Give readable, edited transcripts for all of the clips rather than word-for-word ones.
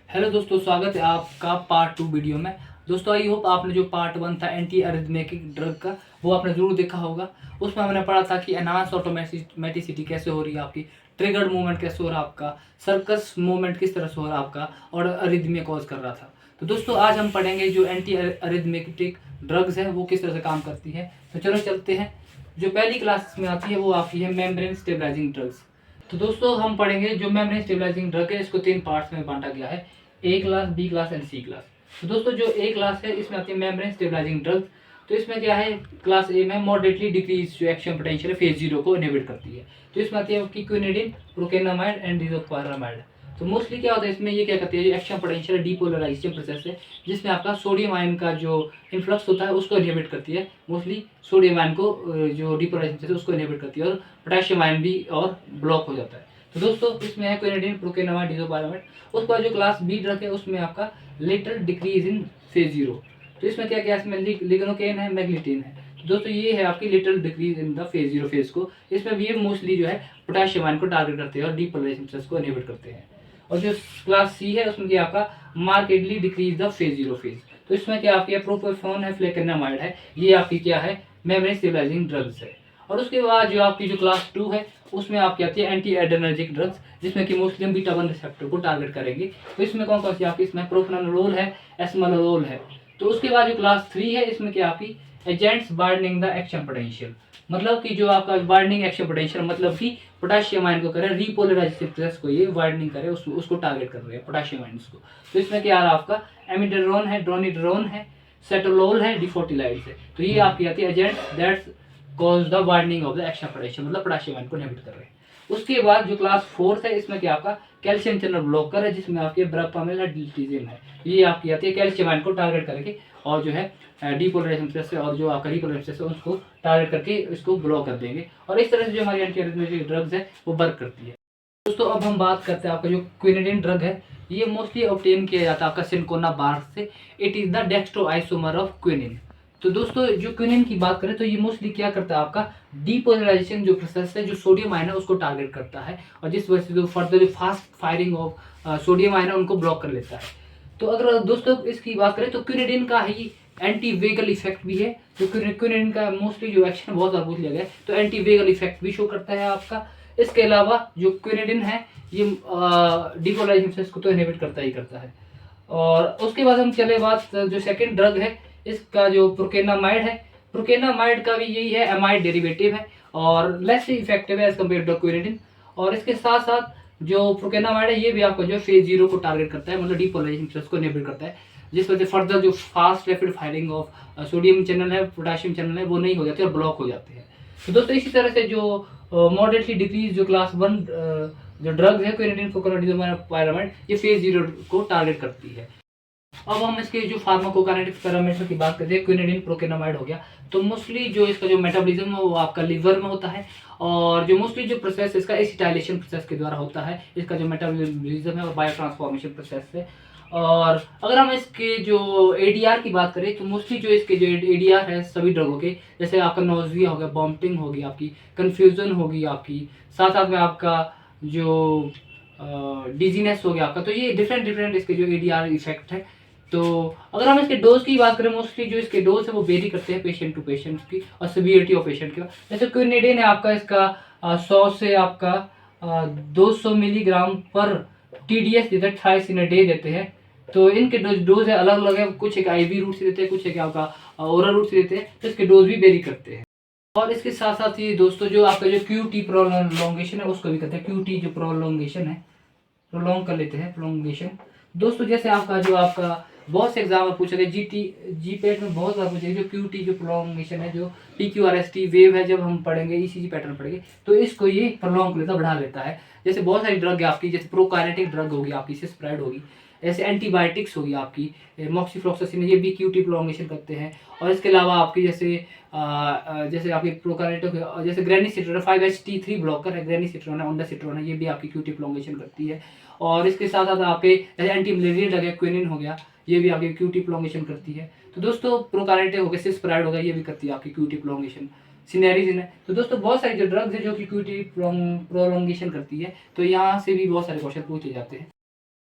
Hello दोस्तों, स्वागत है आपका पार्ट 2 वीडियो में। दोस्तों, आई होप आपने जो पार्ट 1 था एंटी अरिथमेटिक ड्रग का, वो आपने ज़रूर देखा होगा। उसमें हमने पढ़ा था कि एनहांस ऑटोमेटिसिटी कैसे हो रही है आपकी, ट्रिगर्ड मूवमेंट कैसे हो रहा है आपका, सर्कस मूवमेंट किस तरह से हो रहा है आपका, और अरिथमिया कॉज कर रहा था। तो दोस्तों, आज हम पढ़ेंगे जो एंटी अरिथमेटिक ड्रग्स है वो किस तरह से काम करती है। तो चलो चलते हैं। जो पहली क्लास में आती है वो आती है मेम्ब्रेन स्टेबलाइजिंग ड्रग्स। तो दोस्तों, हम पढ़ेंगे जो मेम्ब्रेन स्टेबलाइजिंग ड्रग है, इसको 3 पार्ट्स में बांटा गया है, A class, B class and C class. तो दोस्तों, जो ए क्लास है इसमें आती है मेम्ब्रेन स्टेबलाइजिंग ड्रग। तो इसमें क्या है, क्लास ए में मॉडरेटली डिक्रीज जो एक्शन पोटेंशियल है फेज 0 को इनहिबिट करती है। तो इसमें आती है आपकी क्विनिडिन, प्रोकेनामाइड एंड डिज़ोक्वारामाइड। तो मोस्टली क्या होता है इसमें, ये क्या करती है, एक्शन पोटेंशियल डीपोलराइजेशन प्रोसेस है, जिसमें आपका सोडियम आयन का जो इन्फ्लक्स होता है उसको इनहिबिट करती है। मोस्टली सोडियम आयन को जो डीपोलराइजेशन है उसको इनहिबिट करती है, और पोटेशियम आयन भी और ब्लॉक हो जाता है। तो दोस्तों, इसमें है क्विनिडिन, प्रोकेनामाइड, डिज़ोक्वारामाइड। उसके बाद जो क्लास बी ड्रग है उसमें आपका लिटिल डिक्रीज इन फेज 0। तो इसमें क्या क्या, इसमें लिग्नोकेन है, मैग्नीटिन है। तो दोस्तों, ये है आपकी little decrease in the phase 0 phase को। इसमें भी ये मोस्टली जो है पोटेशियम आयन को टारगेट करते हैं और डीपोलराइजेशन प्रोसेस को इनहिबिट करते हैं। और जो क्लास सी है उसमें क्या आपका markedly decrease the phase 0 phase. तो इसमें क्या आपकी प्रोपोफोन है, फ्लेकेनामाइड है, ये आपकी क्या है, मेम्ब्रेन स्टेबलाइजिंग ड्रग्स है। और उसके बाद जो आपकी जो क्लास 2 है उसमें आपकी आती है एंटी एड्रेनर्जिक ड्रग्स, जिसमें कि मोस्टली हम बीटा 1 रिसेप्टर को टारगेट करेंगे। तो इसमें कौन कौन सी आपकी, इसमें प्रोप्रानोलोल है, एस्मालोल है। तो उसके बाद जो क्लास 3 है इसमें क्या आपकी एजेंट्स बार्डनिंग द एक्शन पोटेंशियल, मतलब कि जो आपका वार्डनिंग एक्शन पोटेंशियल, मतलब कि पोटेशियम आयन को करे रीपोलराइजेशन प्रोसेस को ये वार्डनिंग करे, उसको टारगेट कर रहे हैं पोटेशियम आयन को। तो इसमें क्या आ रहा है आपका एमिडेरोन है, ड्रोनिड्रोन है, सेटोलोल है, डिफोटिलाइड्स है। तो ये आपकी आती है agents that's cause the widening of the action potential, मतलब पोटेशियम आयन को इनहिबिट कर रहे हैं। उसके बाद जो क्लास 4 है इसमें क्या आपका कैल्शियम चैनल ब्लॉकर है, जिसमें आपके ब्रापामिल है, डिल्टीजिन है। ये आपकी आती है कैल्शियम आयन को टारगेट करके, और जो है डीपोलराइजेशन प्रोसेस से और जो आपका रीपोलराइजेशन प्रोसेस है उसको टारगेट करके इसको ब्लॉक कर देंगे। और इस तरह से जो हमारी एंटी एरिथमेटिक ड्रग्स है वो वर्क करती है। दोस्तों, अब हम बात करते हैं आपका जो क्विनिडिन ड्रग है, ये मोस्टली ऑब्टेन किया जाता है आपका सिनकोना बार्क से। It is the dextro isomer of quinine. तो दोस्तों, जो क्विनिन की बात करें तो ये मोस्टली क्या करता है, आपका डीपोलराइजेशन जो प्रोसेस है, जो सोडियम आयन है उसको टारगेट करता है, और जिस वजह से जो फर्दर जो fast firing of sodium ion है उनको ब्लॉक कर लेता है। तो अगर दोस्तों इसकी बात करें तो क्विनिडिन का ही एंटी वेगल इफेक्ट भी है। जो क्विनिडिन का मोस्टली जो एक्शन बहुत ज़्यादा पूछ लिया गया है, तो एंटी वेगल इफेक्ट भी शो करता है आपका। इसके अलावा जो क्विनिडिन है ये डीपोलराइजेशन प्रोसेस को तो इनहिबिट करता ही करता है। और उसके बाद हम चले बात जो सेकंड ड्रग है इसका, जो प्रोकेनामाइड है। प्रोकेनामाइड का भी यही है, एमाइड डेरिवेटिव है और लेस इफेक्टिव है एज कम्पेयर टू क्विनिडिन। और इसके साथ साथ जो प्रोकेनामाइड है ये भी आपको जो फेज 0 को टारगेट करता है, मतलब डीपोलराइजेशन प्रोसेस को इनहिबिट करता है, जिस वजह से फर्दर जो fast rapid firing of sodium channel है, पोटेशियम चैनल है, वो नहीं हो जाते और ब्लॉक हो जाते हैं। तो दोस्तों, इसी तरह से जो मॉडरेटली डिक्रीज जो क्लास 1 जो ड्रग्स है क्विनिडिन, प्रोकेनामाइड, ये फेज 0 को टारगेट करती है। अब हम इसके जो फार्माकोकाइनेटिक्स पैरामीटर की बात करते हैं, क्विनिडिन, प्रोकेनामाइड हो गया। तो मोस्टली जो इसका जो मेटाबॉलिज्म है वो आपका लिवर में होता है, और जो मोस्टली जो प्रोसेस इसका एसिटाइलेशन प्रोसेस के द्वारा होता है, इसका जो मेटाबॉलिज्म है और बायो ट्रांसफॉर्मेशन प्रोसेस है। और अगर हम इसके जो एडीआर की बात करें तो मोस्टली जो इसके जो एडीआर है सभी ड्रगों के, जैसे आपका नोजिया हो गया, वॉमिटिंग होगी आपकी, कन्फ्यूजन होगी आपकी, साथ साथ में आपका जो डिजीनेस हो गया आपका। तो ये डिफरेंट डिफरेंट इसके जो एडीआर इफेक्ट है। तो अगर हम इसके डोज की बात करें, मोस्टली जो इसके डोज है वो वेरी करते हैं पेशेंट टू पेशेंट की और सिवियरिटी ऑफ पेशेंट की। जैसे क्विनिडिन है आपका, इसका 100 से आपका 200 मिलीग्राम पर टीडीएस देते हैं, थ्राइस इन अ डे देते हैं। तो इनके डोज है अलग अलग है, कुछ एक आईवी रूट से देते हैं, कुछ एक आपका ओरल रूट से देते हैं, तो इसके डोज भी वेरी करते हैं। और इसके साथ साथ ही दोस्तों, जो आपका जो क्यूटी प्रोलोंगेशन है उसको भी करते हैं। क्यूटी जो प्रोलोंगेशन है, प्रोलॉन्ग कर लेते हैं, प्रोलोंगेशन। दोस्तों, जैसे आपका जो आपका बहुत से एग्जाम में पूछा गया, जीपेट में बहुत बार पूछा गया, जो क्यूटी जो प्रोलोंगेशन है, जो पीक्यूआरएसटी वेव है, जब हम पढ़ेंगे ईसीजी पैटर्न पढ़ेंगे तो इसको ये प्रोलॉन्ग कर लेता, बढ़ा लेता है। जैसे बहुत सारी ड्रग है आपकी, जैसे प्रोकाइनेटिक ड्रग होगी आपकी, सिस्प्राइड होगी, ऐसे एंटीबायोटिक्स होगी आपकी, मॉक्सीफ्लॉक्सासिन, ये भी क्यूटी प्रोलॉन्गेशन करते हैं। और इसके अलावा आपकी जैसे जैसे आपकी प्रोकाइनेटिक, जैसे ग्रेनिसिट्रोन 5HT3 ब्लॉकर है, ग्रेनिसिट्रोन है, ओंडासिट्रोन है, ये भी आपकी क्यूटी प्रोलॉन्गेशन करती है। और इसके साथ साथ आपके जैसे एंटी मलेरियल ड्रग है, क्विनिन हो गया, ये भी आपकी क्यूटी प्रोलॉन्गेशन करती है। तो दोस्तों, प्रोकाइनेटिक हो गया, सिस्प्राइड हो गया, ये भी करती है आपकी क्यूटी प्रोलॉन्गेशन। सिनेरिजिन है। तो दोस्तों, बहुत सारी जो ड्रग्स है जो कि क्यूटी प्रोलॉन्गेशन करती है, तो यहाँ से भी बहुत सारे क्वेश्चन पूछे जाते हैं।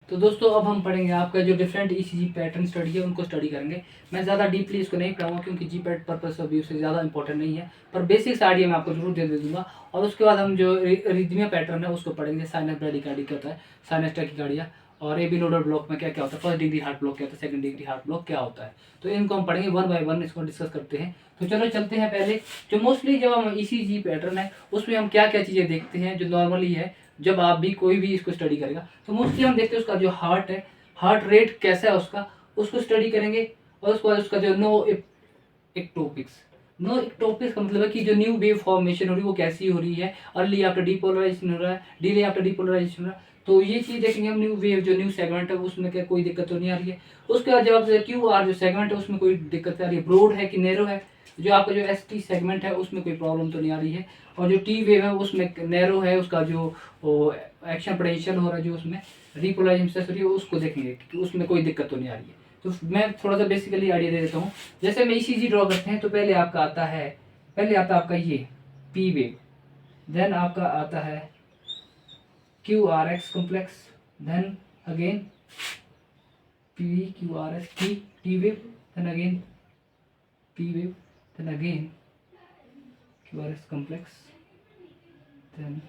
तो दोस्तों अब हम पढ़ेंगे आपका जो डिफरेंट ईसीजी पैटर्न स्टडी है उनको स्टडी करेंगे। मैं ज़्यादा डीपली इसको नहीं पढ़ाऊंगा क्योंकि जी पैट पर्पज अभी उससे ज़्यादा इंपॉर्टेंट नहीं है, पर बेसिक्स आइडिया मैं आपको जरूर दे दूंगा। और उसके बाद हम जो रिदमिया पैटर्न है उसको पढ़ेंगे। साइनस ब्रैडिकार्डिया क्या होता है, साइनस टैकिकार्डिया, और एबी नोडल ब्लॉक में क्या क्या होता है, फर्स्ट डिग्री हार्ट ब्लॉक क्या होता है, सेकंड डिग्री हार्ट ब्लॉक क्या होता है। तो इनको हम पढ़ेंगे वन बाय वन, इसको डिस्कस करते हैं। तो चलो चलते हैं। पहले जो मोस्टली जब हम ईसीजी पैटर्न है उसमें हम क्या क्या चीज़ें देखते हैं जो नॉर्मली है, जब आप भी कोई भी इसको स्टडी करेगा तो मोस्टली हम देखते हैं उसका जो हार्ट है, हार्ट रेट कैसा है उसका, उसको स्टडी करेंगे। और उसके बाद उसका जो एक्टोपिक्स, नो एक्टोपिक्स का मतलब है कि जो न्यू वेव फॉर्मेशन हो रही है वो कैसी हो रही है, अर्ली आफ्टर डिपोलराइजेशन हो रहा है, डिले आफ्टर डिपोलराइजेशन हो रहा है। तो ये चीज़ देखेंगे हम, न्यू वेव जो न्यू सेगमेंट है उसमें क्या कोई दिक्कत तो नहीं आ रही है। उसके बाद जब आप क्यू आर जो सेगमेंट है उसमें कोई दिक्कत आ रही है, ब्रॉड है कि नैरो है। जो आपका जो एस टी सेगमेंट है उसमें कोई प्रॉब्लम तो नहीं आ रही है। और जो टी वेव है उसमें नैरो है, उसका जो एक्शन पोटेंशियल हो रहा है, जो उसमें रिपोलराइजेशन हो रही है उसको देखेंगे कि उसमें कोई दिक्कत तो नहीं आ रही है। तो मैं थोड़ा सा बेसिकली आइडिया दे देता हूँ। जैसे मैं ईसीजी ड्रॉ करते हैं तो पहले आपका आता है, पहले आता है आपका ये पी वेव, देन आपका आता है Q R X complex, then again P Q R S T wave, then again P wave, then again Q R S complex, then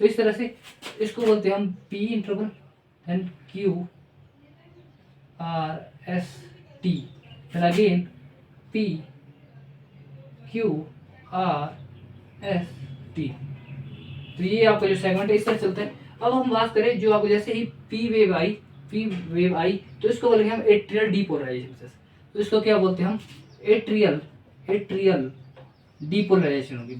तो इस तरह से इसको बोलते हैं हम P interval, then Q R S T, then again P Q R S T. तो ये आपका जो सेगमेंट है इस तरह चलता है। अब हम बात करें जो आपको जैसे ही पी वेव आई तो इसको बोलेंगे हम एट्रियल डीपोलराइजेशन। तो इसको क्या बोलते हैं हम, एट्रियल डीपोलराइजेशन होगी,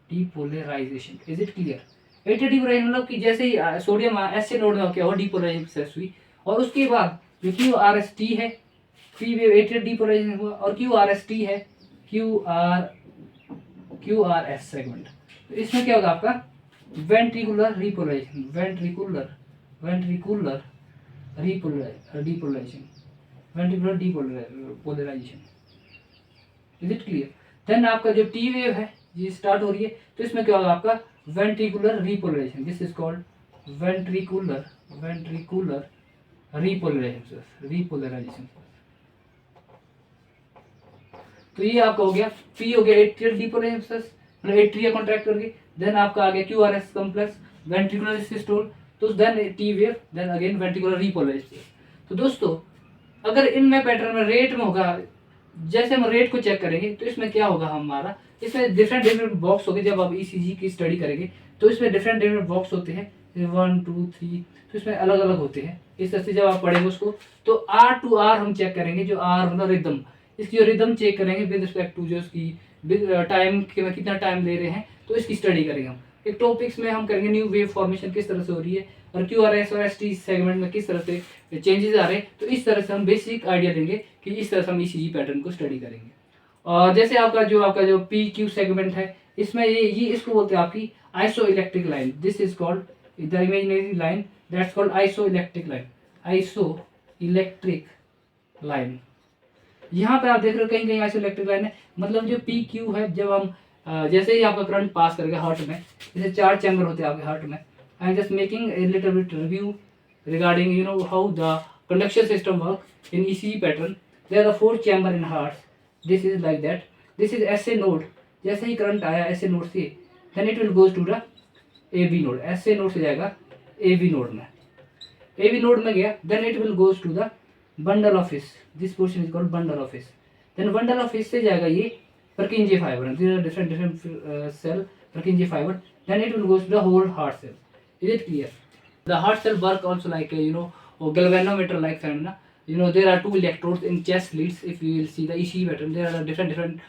depolarization. Is it clear? Atrial depolarization मतलब कि जैसे ही सोडियम एस से नोड में क्या हुआ, डीपोलराइजेशन हुई, और उसके बाद जो क्यू आर एस टी है, पी वेव एट्रियल डीपोलराइजेशन हुआ, और क्यू आर एस टी है क्यू आर एस सेगमेंट। तो इसमें क्या होगा आपका ventricular repolarization, ventricular depolarization, ventricular depolarization. Is it clear? Then आपका जो टी वेव है ये स्टार्ट हो रही है तो इसमें क्या होगा आपका ventricular repolarization, this is called ventricular repolarization. तो ये आपका हो गया, पी हो गया एट्रियल डीपोलराइजेशन, मतलब एट्रिया कॉन्ट्रैक्ट करके। देन आपका आ गया Q R S complex, ventricular systole, तो then T wave, then again ventricular repolarization. तो दोस्तों अगर इनमें पैटर्न में रेट में होगा, जैसे हम रेट को चेक करेंगे तो इसमें क्या होगा हमारा, इसमें डिफरेंट बॉक्स होंगे। जब आप ईसीजी की स्टडी करेंगे तो इसमें डिफरेंट बॉक्स होते हैं, 1 2 3, तो इसमें अलग अलग होते हैं। इस तरह से जब आप पढ़ेंगे उसको तो आर टू आर हम चेक करेंगे, जो आर मतलब रिदम, इसकी जो रिदम चेक करेंगे विद रिस्पेक्ट टू जो इसकी टाइम के कितना टाइम ले रहे हैं, तो इसकी स्टडी करेंगे हम। एक टॉपिक्स में हम करेंगे न्यू वेव फॉर्मेशन किस तरह से हो रही है, और क्यू आर एस और एस टी सेगमेंट में किस तरह से चेंजेस आ रहे हैं। तो इस तरह से हम बेसिक आइडिया देंगे कि इस तरह से हम ईसीजी पैटर्न को स्टडी करेंगे। और जैसे आपका जो पी क्यू सेगमेंट है इसमें ये इसको बोलते हैं आपकी iso electric line, this is called the imaginary line that's called iso electric line, iso electric line. यहाँ पे आप देख रहे हो कहीं कहीं आइसो इलेक्ट्रिक लाइन है, मतलब जो पी क्यू है, जब हम जैसे ही आपका करंट पास करेगा हार्ट में, जैसे 4 चैम्बर होते हैं आपके हार्ट में। I am just making a little bit review regarding how the conduction system work in ECG pattern. There are 4 chamber in hearts. This is like that. This is SA node. जैसे ही current आया SA node से, then it will goes to the AB node. SA node से जाएगा AB node में, AB node में गया, then it will goes to the bundle of His. This portion is called bundle of His. Then bundle of His से जाएगा ये Purkinje fiber. There are different cell Purkinje fiber. Then it will goes to the whole heart cell. Is it clear? The heart cell work also like galvanometer like phenomena. There are 2 electrodes in chest leads. If you will see the ECG pattern, there are different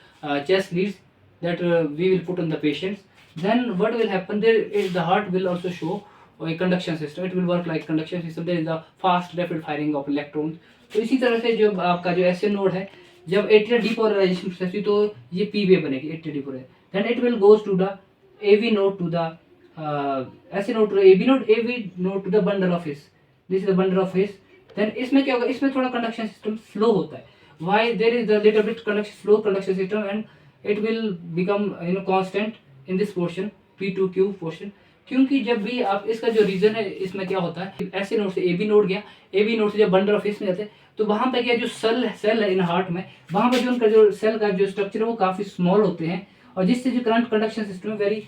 chest leads that we will put on the patients. Then what will happen there is the heart will also show a conduction system. It will work like conduction system. There is the fast rapid firing of electrons. तो इसी तरह से जो आपका जो S node है, जब atrial depolarisation process हुई तो ये पी वेव बनेगी, atrial depolarization, then it will goes to the AV node to the SA node to AB node to the bundle of His, this is the bundle of His. Then इसमें क्या होगा, इसमें थोड़ा conduction system slow होता है, why there is the little bit slow conduction system and it will become constant in this portion P2Q portion. क्योंकि जब भी आप इसका जो रीजन है इसमें क्या होता है, ऐसे नोड से ए बी नोड गया, ए बी नोड से जब बंडल ऑफ में जाते हैं तो वहां पे क्या जो सेल है इन हार्ट में, वहां पर जो उनका जो सेल का जो स्ट्रक्चर है वो काफी स्मॉल होते हैं, और जिससे जो करंट कंडक्शन सिस्टम है वेरी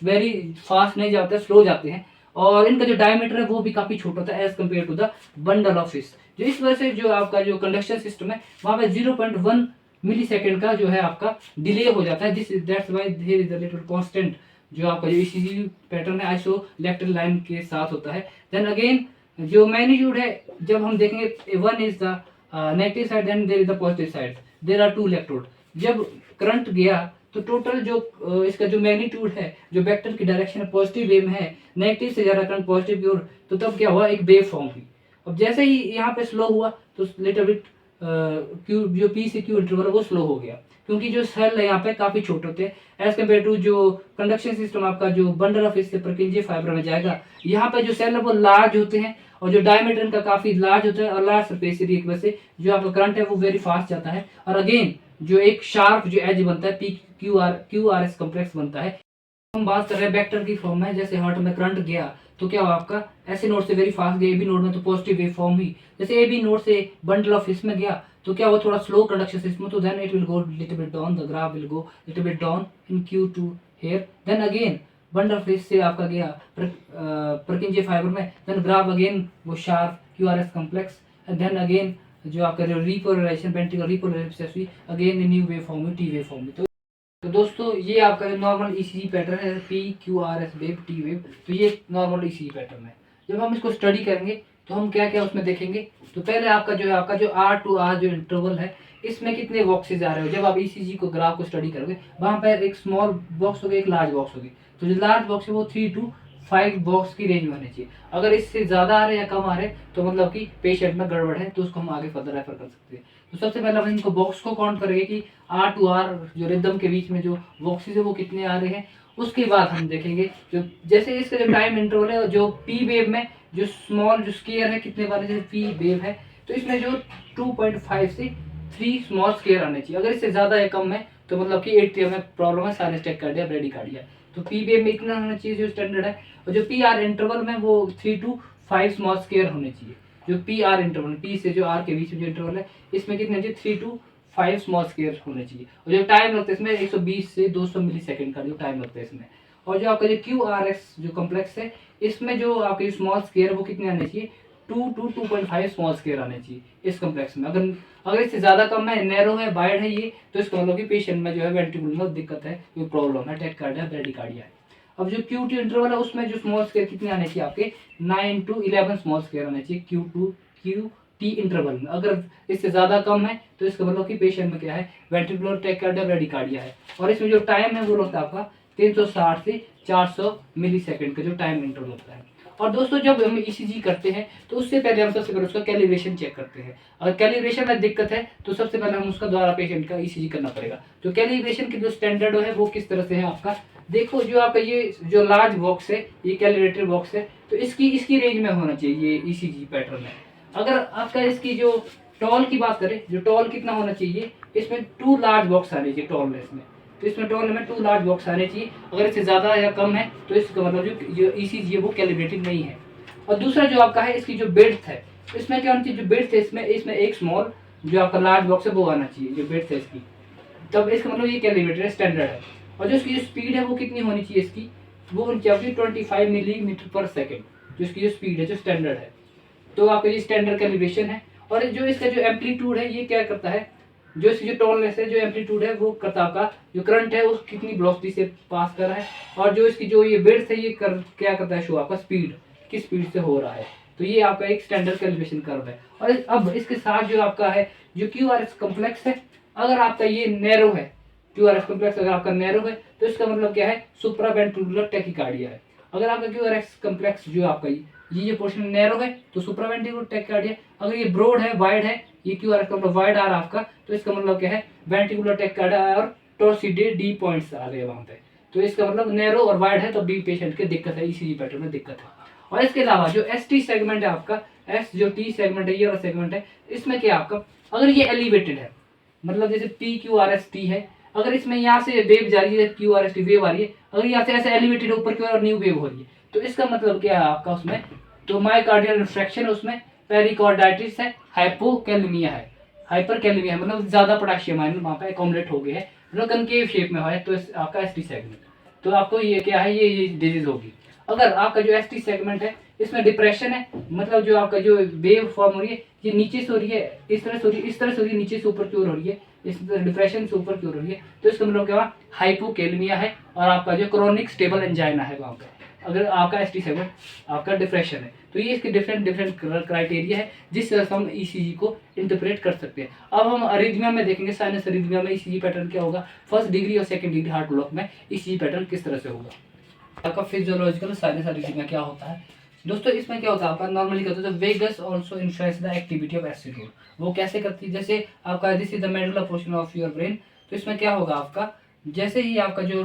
वेरी फास्ट नहीं जाते, स्लो जाते हैं, और इनका जो डायमीटर है वो भी काफी छोटा होता है as compare to the bundle of जो इस वजह से जो आपका जो कंडक्शन सिस्टम है वहां पे 0.1 मिली सेकेंड का जो है आपका डिले हो जाता है, this that's why there is a little constant जो आपका जो ईसीजी पैटर्न है आइसोलेक्ट्रिक लाइन के साथ होता है। देन अगेन जो मैग्नीट्यूड है जब हम देखेंगे one is the negative side then there is the positive side, there are two electrode. जब करंट गया तो टोटल जो इसका जो मैग्नीट्यूड है जो वेक्टर की डायरेक्शन है पॉजिटिव वे में है, नेगेटिव से ज्यादा करंट पॉजिटिव की ओर, तो तब क्या हुआ एक वेव फॉर्म हुई। अब जैसे ही यहाँ पे स्लो हुआ तो लिटिल बिट क्यू जो पी से क्यू इंटरवल वो स्लो हो गया, क्योंकि जो सेल है यहाँ पे काफी छोटे होते हैं एज कम्पेयर टू जो कंडक्शन सिस्टम आपका जो बंडल ऑफ इससे परकिंजे फाइबर में जाएगा, यहाँ पे जो सेल है वो लार्ज होते हैं और जो डायमीटर इनका काफी लार्ज होता है, और लार्ज सरफेस एरिया की वजह से जो आपका करंट है वो वेरी फास्ट जाता है, और अगेन जो एक शार्प जो एज बनता है P Q R S complex बनता है। हम बात कर रहे हैं वेक्टर की फॉर्म में, जैसे हार्ट में करंट गया तो क्या हुआ आपका ऐसे नोड से वेरी फास्ट गया ए बी नोड में तो पॉजिटिव वेव फॉर्म हुई, जैसे ए बी नोड से बंडल ऑफ में गया तो क्या हुआ थोड़ा स्लो कंडक्शन सिस्टम, तो then it will go little bit down, the graph will go little bit down in Q2 here, then again bundle of से आपका गया परकिंजे फाइबर में, देन ग्राफ अगेन वो sharp QRS complex, and then again जो आपका जो repolarization ventricle repolarization हुई again new wave form हुई टी वेव फॉर्म हुई। तो दोस्तों ये आपका नॉर्मल ईसीजी पैटर्न है P Q R S wave T wave, तो ये नॉर्मल ईसीजी पैटर्न है। जब हम इसको स्टडी करेंगे तो हम क्या क्या उसमें देखेंगे, तो पहले आपका जो आर टू आर जो इंटरवल है इसमें कितने बॉक्सेज आ रहे हो, जब आप ईसीजी को ग्राफ को स्टडी करोगे वहां पर एक स्मॉल बॉक्स होगा एक लार्ज बॉक्स होगी, तो जो लार्ज बॉक्स है वो 3 to 5 बॉक्स की रेंज में होनी चाहिए। अगर इससे ज्यादा आ रहे हैं या कम आ रहे हैं तो मतलब कि पेशेंट में गड़बड़ है, तो उसको हम आगे फर्दर रेफर कर सकते हैं। तो सबसे पहले हम इनको बॉक्स को काउंट करेंगे कि आर टू आर जो रिदम के बीच में जो बॉक्सेस है वो कितने आ रहे हैं। उसके बाद हम देखेंगे जो जैसे इसका जो टाइम इंटरवल है जो पी वेव में जो स्मॉल जो स्केयर है कितने बार, जैसे पी वेव है तो इसमें जो 2.5 से 3 स्मॉल स्केयर आने चाहिए, अगर इससे ज्यादा या कम है तो मतलब कि एट्रियम में प्रॉब्लम है, साइनस टेकार्डिया ब्रेडिकार्डिया। तो पी वेव में इतना होना चाहिए जो स्टैंडर्ड है, और जो पी आर इंटरवल में वो 3 to 5 स्मॉल स्केयर होने चाहिए। जो पी आर इंटरवल पी से जो आर के बीच में जो इंटरवल है इसमें कितने चाहिए 3 to 5 स्मॉल स्केयर होने चाहिए, और जो टाइम लगता है इसमें 120 से 200 मिली सेकेंड का जो टाइम लगता है इसमें। और जो आपका जो क्यू आर एस जो कॉम्प्लेक्स है इसमें जो आपके स्मॉल स्केयर वो कितने आने चाहिए 2 to 2.5 स्मॉल स्केयर आने चाहिए इस कॉम्प्लेक्स में। अगर इससे ज्यादा कम है, नैरो है, वाइड है ये, तो इसका मतलब कि पेशेंट में जो है वेंट्रिकुलर में दिक्कत है, कोई प्रॉब्लम है, टेकार्डिया ब्रेडिकार्डिया है। अब जो Q2 इंटरवल है उसमें जो स्मॉल स्केयर कितने आने चाहिए आपके 9 to 11 स्मॉल स्केयर आने चाहिए Q2 QT इंटरवल में। अगर इससे ज्यादा कम है तो इसका मतलब कि पेशेंट में क्या है वेंट्रिकुलर टेकार्डिया ब्रेडिकार्डिया है, और इसमें जो टाइम है वो होता है आपका 360 से 400 मिली सेकेंड का जो टाइम इंटरवल होता है। और दोस्तों जब हम ईसीजी करते हैं तो उससे पहले हम सबसे पहले उसका कैलिब्रेशन चेक करते हैं। अगर कैलिब्रेशन में दिक्कत है तो सबसे पहले हम उसका द्वारा पेशेंट का ईसीजी करना पड़ेगा। तो कैलिब्रेशन की जो स्टैंडर्ड है वो किस तरह से है आपका, देखो जो आपका ये जो लार्ज बॉक्स है ये कैलिब्रेटेड बॉक्स है, तो इसकी रेंज में होना चाहिए ये ईसीजी पैटर्न है। अगर आपका इसकी जो टॉल की बात करें, जो टॉल कितना होना चाहिए, इसमें 2 लार्ज बॉक्स आने चाहिए टॉलनेस में, तो इसमें टोल में 2 लार्ज बॉक्स आने चाहिए। अगर इससे ज्यादा या कम है तो इसका मतलब जो ईसीजी है वो कैलिब्रेटेड नहीं है। और दूसरा जो आपका है इसकी जो बेड्थ है, इसमें क्या होना चाहिए, जो बेड्थ है इसमें एक स्मॉल जो आपका लार्ज बॉक्स है वो आना चाहिए जो बेड्थ है इसकी, तब इसका मतलब ये कैलिब्रेटेड है, स्टैंडर्ड है। और जो इसकी जो स्पीड है वो कितनी होनी चाहिए इसकी, वो होनी चाहिए 25 मिलीमीटर पर सेकेंड, जो इसकी जो स्पीड है जो स्टैंडर्ड है। तो आपका ये स्टैंडर्ड कैलिब्रेशन है। और जो इसका जो एम्पलीट्यूड है ये क्या करता है, जो इसकी जो टॉलनेस है जो एम्पलीट्यूड है वो करता आपका जो करंट है वो कितनी वेलोसिटी से पास कर रहा है, और जो इसकी जो ये विड्थ है ये क्या करता है शो आपका स्पीड किस स्पीड से हो रहा है। तो ये आपका एक स्टैंडर्ड कैलिब्रेशन कर्व है। और अब इसके साथ जो आपका है जो QRS कॉम्प्लेक्स है, अगर आपका ये नैरो है, QRS कॉम्प्लेक्स अगर आपका नैरो है तो इसका मतलब क्या है सुप्रावेंट्रिकुलर टैकीकार्डिया है। अगर आपका QRS कॉम्प्लेक्स जो आपका ये पोर्शन नैरो है तो सुप्रावेंट्रिकुलर टैकीकार्डिया, अगर ये ब्रॉड है वाइड है ये QRS का मतलब वाइड आ रहा है आपका, तो इसका मतलब क्या है वेंट्रिकुलर टैकीकार्डिया और टॉर्सिडे डी पॉइंट्स आ रहे हैं वहां पे, तो इसका मतलब नैरो और वाइड है तो बी पेशेंट की दिक्कत है, ईसीजी पैटर्न में दिक्कत है। और इसके अलावा जो ST सेगमेंट है आपका, एस जो T सेगमेंट है ये वाला सेगमेंट है, इसमें क्या आपका अगर ये एलिवेटेड है, मतलब जैसे PQRST है, अगर इसमें यहाँ से वेव जा रही है QRST वेव आ रही है, अगर यहाँ से ऐसे एलिवेटेड ऊपर की ओर न्यू वेव हो रही है, तो इसका मतलब क्या है आपका उसमें, तो मायोकार्डियल इंफ्रेक्शन है उसमें, पेरिकॉर्डाइटिस है, हाइपोकैलेमिया है, हाइपरकैलेमिया है, मतलब ज्यादा पोटेशियम आयन वहाँ पे अकोमोडेट हो गए हैं, जो कनकेव शेप में है, तो आपका एसटी सेगमेंट, तो आपको ये क्या है, ये डिजीज होगी। अगर आपका जो एसटी सेगमेंट है इसमें डिप्रेशन है, मतलब जो आपका जो वेव फॉर्म हो रही है ये नीचे से हो रही है, इस तरह से हो रही है, इस तरह से हो रही है, नीचे से ऊपर की ओर हो रही है, इस डिप्रेशन से ऊपर की ओर हो रही है, तो इसका मतलब क्या, हाइपोकैलेमिया है, और आपका जो क्रोनिक स्टेबल एंजाइना है वहाँ पे, अगर आपका एसटी सेगमेंट आपका डिप्रेशन है। तो ये इसके डिफरेंट डिफरेंट क्राइटेरिया है जिस तरह से हम ईसीजी को इंटरप्रेट कर सकते हैं। अब हम अरिथमिया में देखेंगे, साइनस अरिथमिया में ईसीजी पैटर्न क्या होगा, फर्स्ट डिग्री और सेकंड डिग्री हार्ट ब्लॉक में ईसीजी पैटर्न किस तरह से होगा। आपका फिजियोलॉजिकल साइनस अरिथमिया क्या होता है दोस्तों, इसमें क्या होता है आपका, नॉर्मली क्या होता है, vagus also influence the activity of acid. वो कैसे करती है, जैसे आपका this is the medulla portion of your brain, तो इसमें क्या होगा आपका, जैसे ही आपका जो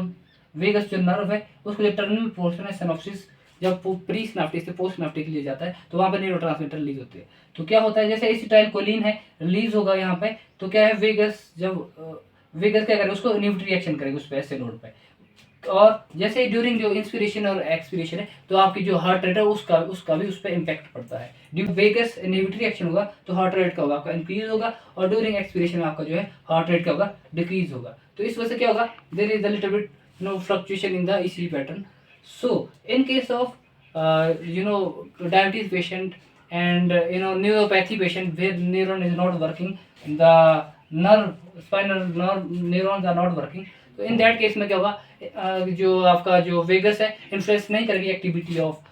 वेगस जो नर्व है उसको जो टर्मिनल पोर्शन है सिनॉप्सिस, जब प्री सिनाप्टिक से पोस्ट सिनाप्टिक लिए जाता है तो वहाँ पे न्यूरोट्रांसमीटर रिलीज होते हैं। तो क्या होता है, जैसे एसिटाइलकोलिन है रिलीज होगा यहाँ पे, तो क्या है, वेगस जब वेगस क्या करेगा, उसको इनहिबिट रिएक्शन करेगा उस पे, ऐसे नोड पे, और जैसे ड्यूरिंग जो इंस्पिरेशन और एक्सपिरेशन है तो आपकी जो हार्ट रेट है उसका भी उस पर इम्पैक्ट पड़ता है। ड्यू वेगस इनहिबिटरी एक्शन होगा तो हार्ट रेट का होगा आपका इंक्रीज होगा, और ड्यूरिंग एक्सपिरेशन आपका जो है हार्ट रेट का होगा डिक्रीज होगा। तो इस वजह से क्या होगा, there is a little bit fluctuation in the ECG pattern. So in case of diabetes patient and neuropathy patient where neuron is not working, the spinal nerve neurons are not working, तो in that case में क्या होगा, जो आपका जो vagus है influence नहीं करेगी एक्टिविटी ऑफ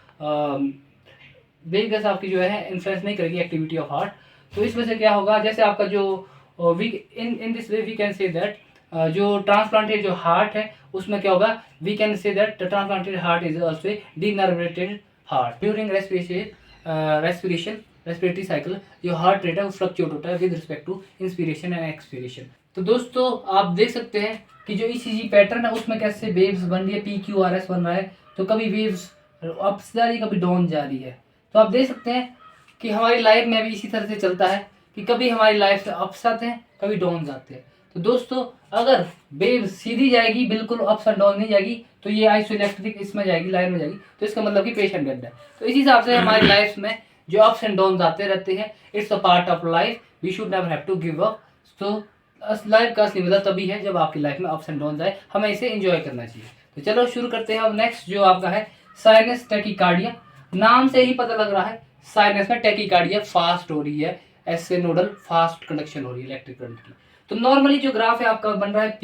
वेगस, आपकी जो है इन्फ्लुएंस नहीं करेगी एक्टिविटी ऑफ हार्ट। तो इस वजह से क्या होगा, जैसे आपका जो we in this way we can say that जो ट्रांसप्लांटेड जो हार्ट है उसमें क्या होगा, we can say that the transplanted heart is also denervated heart. During respiration respiratory cycle जो हार्ट रेट है वो फ्लक्चुएट होता है with respect to inspiration and expiration. तो दोस्तों आप देख सकते हैं कि जो ईसीजी पैटर्न है उसमें कैसे वेव्स बन रही है, PQRS बन रहा है, तो कभी वेव्स अप्स जा रही है, कभी डाउन जा रही है। तो आप देख सकते हैं कि हमारी लाइफ में भी इसी तरह से चलता है कि कभी हमारी लाइफ से अप्स आते हैं, कभी डाउन जाते हैं। तो दोस्तों अगर वेव सीधी जाएगी, बिल्कुल अप्स एंड डाउन नहीं जाएगी, तो ये आइसोइलेक्ट्रिक इसमें जाएगी, लाइन में जाएगी, तो इसका मतलब कि पेशेंट डेड है। तो इसी हिसाब से हमारी लाइफ में जो अप्स एंड डाउन आते रहते हैं, it's a part of life, we should never have to give up. तो लाइफ का असली मजा तभी है जब आपकी लाइफ में अप्स एंड डाउन आए, हमें इसे एंजॉय करना चाहिए। तो चलो शुरू करते हैं। अब नेक्स्ट जो आपका है साइनस टैकीकार्डिया, नाम से ही पता लग रहा है साइनस में टैकीकार्डिया फास्ट हो रही है, ऐसे नोडल फास्ट कंडक्शन हो रही है इलेक्ट्रिक करंट की। तो नॉर्मली जो ग्राफ है आपका बन रहा है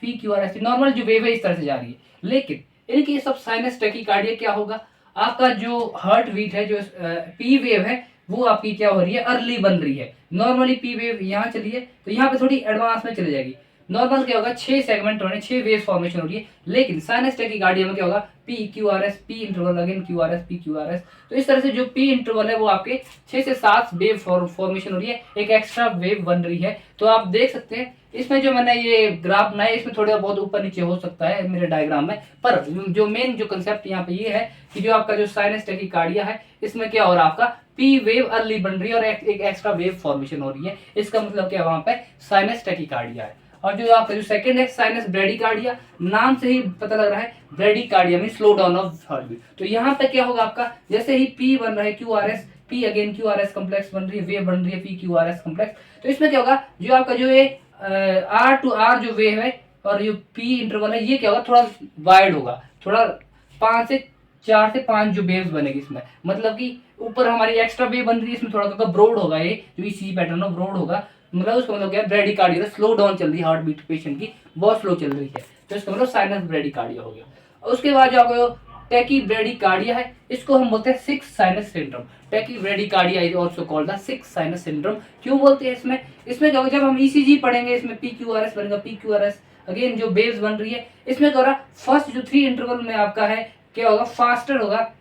PQRS, नॉर्मल जो वेव है इस तरह से जा रही है, लेकिन इनकी सब साइनस टैकीकार्डिया क्या होगा, आपका जो हार्ट बीट है, जो पी वेव है वो आपकी क्या हो रही है, अर्ली बन रही है। नॉर्मली पी वेव यहाँ चली है तो यहाँ पे थोड़ी एडवांस में चली जाएगी। नॉर्मल क्या होगा, 6 सेगमेंट होने, 6 वेव फॉर्मेशन हो रही है, लेकिन साइनस टैकीकार्डिया में क्या होगा, PQRS, P interval again QRS, PQRS। तो इस तरह से जो P इंटरवल है वो आपके 6 से 7 वेव फॉर्मेशन हो रही है, एक एक्स्ट्रा वेव बन रही है। तो आप देख सकते हैं इसमें जो मैंने ये ग्राफ बनाया इसमें थोड़ा बहुत ऊपर नीचे हो सकता है मेरे डायग्राम में, पर जो मेन जो कंसेप्ट यहाँ पे ये है कि जो आपका जो साइनस टैकीकार्डिया है इसमें क्या हो रहा है, आपका पी वेव अर्ली बन रही है और एक एक्स्ट्रा वेव फॉर्मेशन हो रही है। इसका मतलब क्या वहां पे साइनस टैकीकार्डिया है। और जो आपका जो सेकंड है साइनस ब्रेडिकार्डिया, नाम से ही पता लग रहा है ब्रेडिकार्डिया में slow down of heart beat. तो यहाँ पे क्या होगा आपका, जैसे ही पी बन रहा है QRS, P again QRS complex बन रही है, वेव बन रही है PQRS कम्प्लेक्स। तो इसमें क्या होगा, जो आपका जो ये R to R जो वेव है और जो पी इंटरवल है ये क्या होगा, थोड़ा वाइड होगा, थोड़ा 4 से 5 जो वेव्स बनेगी इसमें, मतलब कि ऊपर हमारी एक्स्ट्रा वेव बन रही है, इसमें थोड़ा ब्रॉड होगा, ये जो ईसीजी पैटर्न है ब्रॉड होगा, मतलब उसका मतलब क्या है, ब्रेडिकार्डिया स्लो डाउन चल रही है, हार्ट बीट पेशेंट की बहुत स्लो चल रही है, तो इसका मतलब साइनस ब्रेडिकार्डिया हो गया। उसके बाद जो आपको टैकी ब्रेडिकार्डिया है इसको हम बोलते हैं 6 sinus syndrome. Tachy bradycardia is also called the 6 sinus syndrome. क्यों बोलते हैं इसमें, क्या होगा, जब हम ईसीजी पढ़ेंगे इसमें PQRS बनेगा, PQRS अगेन जो वेव्स बन रही है इसमें क्या हो रहा, फर्स्ट जो 3 इंटरवल में आपका है क्या होगा, फास्टर होगा,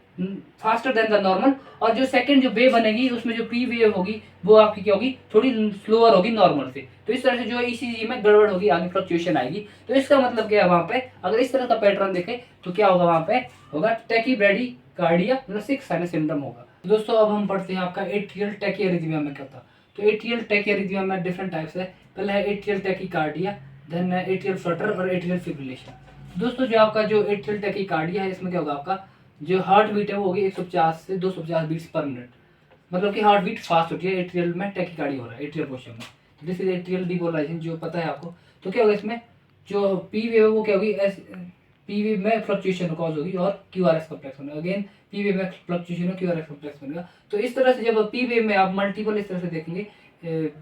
फास्टर देन द नॉर्मल, और जो सेकंड जो वेव बनेगी उसमें जो पी वेव होगी वो आपकी क्या होगी, थोड़ी स्लोअर होगी नॉर्मल से। तो इस तरह से जो ईसीजी में गड़बड़ होगी, आगे फ्लक्चुएशन आएगी। तो इसका मतलब क्या है, वहां पे अगर इस तरह का पैटर्न देखें तो क्या होगा, वहां पे होगा टैकीब्रेडिकार्डिया मतलब 6 साइनस सिंड्रोम होगा। तो दोस्तों अब हम पढ़ते हैं आपका एट्रियल टैकीअरिथमिया में क्या होता है। तो एट्रियल टैकीअरिथमिया में डिफरेंट टाइप्स है, पहले है atrial tachycardia, then atrial flutter और एट्रियल फिब्रिलेशन। दोस्तों जो आपका जो एट्रियल टैकीकार्डिया है, इसमें क्या होगा, आपका जो हार्ट बीट है वो होगी 150 से 250 बीट्स पर मिनट। मतलब कि हार्ट बीट फास्ट होती है एट्रियल में, टैकीकार्डिया हो रहा है एट्रियल पोर्शन में। दिस इज एट्रियल डिपोलराइजेशन, जो पता है आपको। तो क्या होगा इसमें, जो पी वेव है वो क्या होगी, पी वेव में फ्लक्चुएशन कॉज होगी और क्यू आर एस कॉम्प्लेक्स बनेगा। अगेन पी वेव में फ्लक्चुएशन और क्यू आर एस कॉम्प्लेक्स बनेगा। तो इस तरह से जब पी वेव में आप मल्टीपल इस तरह से देखेंगे,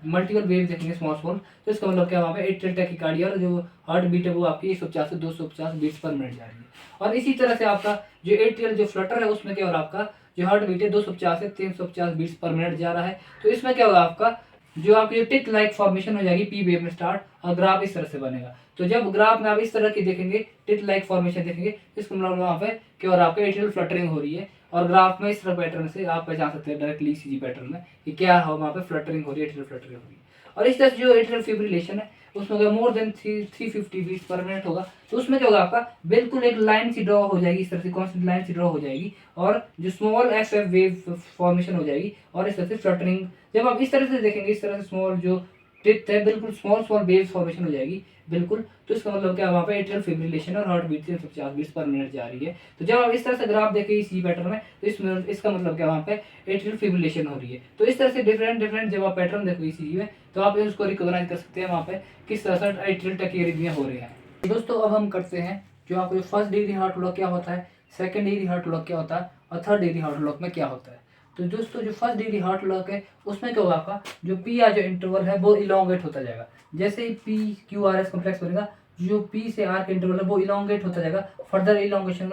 मल्टीपल वेव देखेंगे स्मॉल स्मॉल, तो इसका मतलब क्या, वहाँ पे एट्रियल टैकीकार्डिया और जो हार्ट बीट है वो आपकी 150 से 250 बीट्स पर मिनट जा रही है। और इसी तरह से आपका जो एट्रियल जो फ्लटर है उसमें क्या हो रहा है, आपका जो हार्ट बीट है 250 से 350 बीट्स पर मिनट जा रहा है। तो इसमें क्या होगा, आपका जो आपकी टिक लाइक फॉर्मेशन हो जाएगी पी वेव में स्टार्ट, और ग्राफ इस तरह से बनेगा। तो जब ग्राफ में आप इस तरह की देखेंगे, टिक लाइक फॉर्मेशन देखेंगे, इसको मतलब वहाँ पे क्या हो रहा है, आपका एट्रियल फ्लटरिंग हो रही है। और ग्राफ में इस तरह पैटर्न से आप पहचान सकते हैं डायरेक्टली ईसीजी पैटर्न में कि क्या हो, वहाँ पे फ्लटरिंग हो रही है, एट्रियल फ्लटरिंग हो रही है। और इस तरह से जो एट्रियल फिब्रिलेशन है उसमें अगर more than 350 beats per minute होगा, तो उसमें क्या होगा, आपका बिल्कुल एक लाइन सी ड्रॉ हो जाएगी, इस तरह से कॉन्स्टेंट लाइन सी ड्रॉ हो जाएगी, और जो small F F wave formation हो जाएगी, और इस तरह से फ्लटरिंग। जब आप इस तरह से देखेंगे, इस तरह से स्मॉल जो टिप है बिल्कुल स्मॉल स्मॉल वेव फॉर्मेशन हो जाएगी बिल्कुल। तो इसका मतलब क्या, वहाँ पे एट्रियल फिब्रिलेशन और heart beat 350 beats per minute जा रही है। तो जब आप इस तरह से ग्राफ देखें इसी पैटर्न में, तो इसका मतलब क्या, वहाँ पे एट्रियल फिब्रिलेशन हो रही है। तो इस तरह से डिफरेंट डिफरेंट जब आप पैटर्न देखो इसी में, तो आप उसको रिकॉग्नाइज कर सकते हैं वहाँ पे किस तरह से एट्रियल टैकीकार्डिया हो रहे हैं। दोस्तों अब हम करते हैं जो आपको फर्स्ट डिग्री हार्ट ब्लॉक क्या होता है, सेकंड डिग्री हार्ट ब्लॉक क्या होता है, और थर्ड डिग्री हार्ट ब्लॉक में क्या होता है। तो दोस्तों जो फर्स्ट डिग्री हार्ट ब्लॉक है उसमें क्या होगा, आपका जो पी आर जो इंटरवल है वो इलोंगेट होता जाएगा। जैसे ही P Q R S complex बनेगा, जो पी से आर का इंटरवल है वो इलोंगेट होता जाएगा, फर्दर इलोंगेशन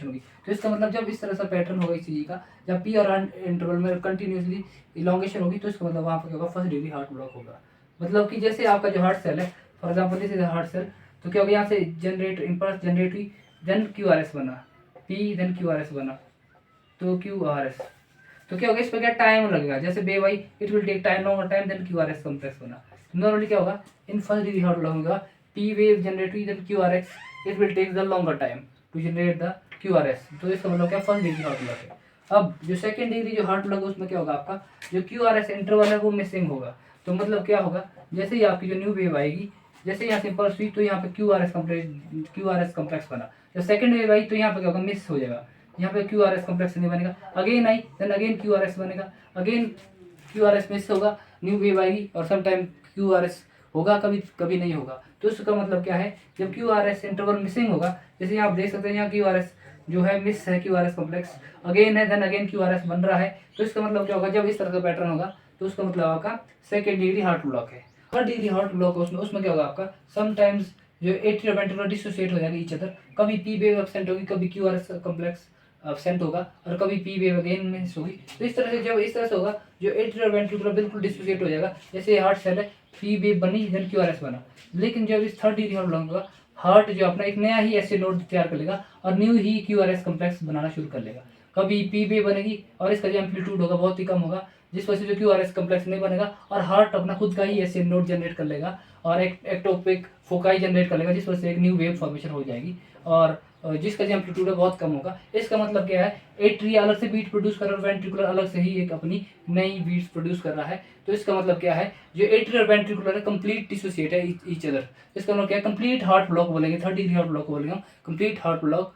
होगी। तो इसका मतलब जब इस तरह से पैटर्न होगा इसी का, जब पी और आर इंटरवल में कंटिन्यूसली इलोंगेशन होगी, तो इसका मतलब वहाँ पर क्या होगा, फर्स्ट डिग्री हार्ट ब्लॉक होगा। मतलब कि जैसे आपका जो हार्ट सेल है, for example this is heart cell, तो क्या होगा, यहाँ से जनरेट इम्पल्स जनरेट हुई, देन क्यू आर एस बना, P then Q R S बना, तो क्यू आर एस। तो क्या होगा, इस पर क्या टाइम लगेगा, जैसे बे वाई it will take time, longer time, then Q R S complex बना। नॉर्मली क्या होगा, in first degree heart block होगा, पी वेव जनरेट हुई, then Q R X, it will take the longer time to generate the Q R S. तो इसका मतलब क्या, first degree heart block है। अब जो सेकंड डिग्री जो हार्ट ब्लॉक है उसमें क्या होगा, आपका जो क्यू आर एस इंटरवल है वो मिसिंग होगा। तो मतलब क्या होगा, जैसे ही आपकी जो न्यू वेव आएगी, जैसे यहाँ से पल्स हुई, तो यहाँ पे क्यू आर एस कॉम्प्लेक्स बना। जब सेकंड वेव आई तो यहाँ पे क्या होगा, मिस हो जाएगा, यहाँ पे क्यू आर एस कॉम्प्लेक्स नहीं बनेगा। Again I, then again Q R S बनेगा, again Q R S miss होगा, न्यू वेव आएगी, और some time Q R S होगा, कभी कभी नहीं होगा। तो इसका मतलब क्या है, जब Q R S interval missing होगा, जैसे आप देख सकते हैं यहाँ क्यू आर एस जो है मिस है, Q R S complex again है, then again Q R S बन रहा है। तो इसका मतलब क्या होगा, जब इस तरह का पैटर्न होगा, तो उसका मतलब आपका सेकेंड डिग्री हार्ट ब्लॉक है। थर्ड डिग्री हार्ट ब्लॉक है, उसमें क्या होगा, आपका समटाइम्स जो एट्रियल वेंट्रिकुलर डिसोसिएट हो जाएगा ईच अदर, कभी पी वेव एब्सेंट होगी, कभी Q R S complex absent होगा, और कभी पी वेव अगेन मिस होगी। तो इस तरह से जब इस तरह से होगा, जो एट्रियल वेंट्रिकुलर बिल्कुल डिसोसिएट हो जाएगा, जैसे हार्ट सेल है, पी वेव बनी, देन क्यू आर एस बना। लेकिन जब इस थर्ड डिग्री हार्ट ब्लॉक होगा, हार्ट जो अपना एक नया ही ऐसे नोड तैयार कर लेगा, और न्यू ही क्यू आर एस कॉम्प्लेक्स बनाना शुरू कर लेगा। कभी पी वेव बनेगी, और इसका जो एम्पलीट्यूड होगा बहुत ही कम होगा, जिस वजह से जो क्यू आर एस कॉम्प्लेक्स नहीं बनेगा, और हार्ट अपना खुद का ही ऐसे नोड जनरेट कर लेगा, और एक एक्टोपिक फोकाई जनरेट कर लेगा, जिस वजह से एक न्यू वेव फॉर्मेशन हो जाएगी, और जिसका जो एम्पलीट्यूड है बहुत कम होगा। इसका मतलब क्या है, एट्रिया अलग से बीट प्रोड्यूस कर रहा है, वेंट्रिकुलर अलग से ही एक अपनी नई बीट्स प्रोड्यूस कर रहा है। तो इसका मतलब क्या है, जो एट्रिया और वेंट्रिकुलर है कंप्लीट डिसोसिएट है ईच अदर। इसका मतलब क्या है, कंप्लीट हार्ट ब्लॉक बोलेंगे, थर्ड डिग्री हार्ट ब्लॉक बोलेंगे, कंप्लीट हार्ट ब्लॉक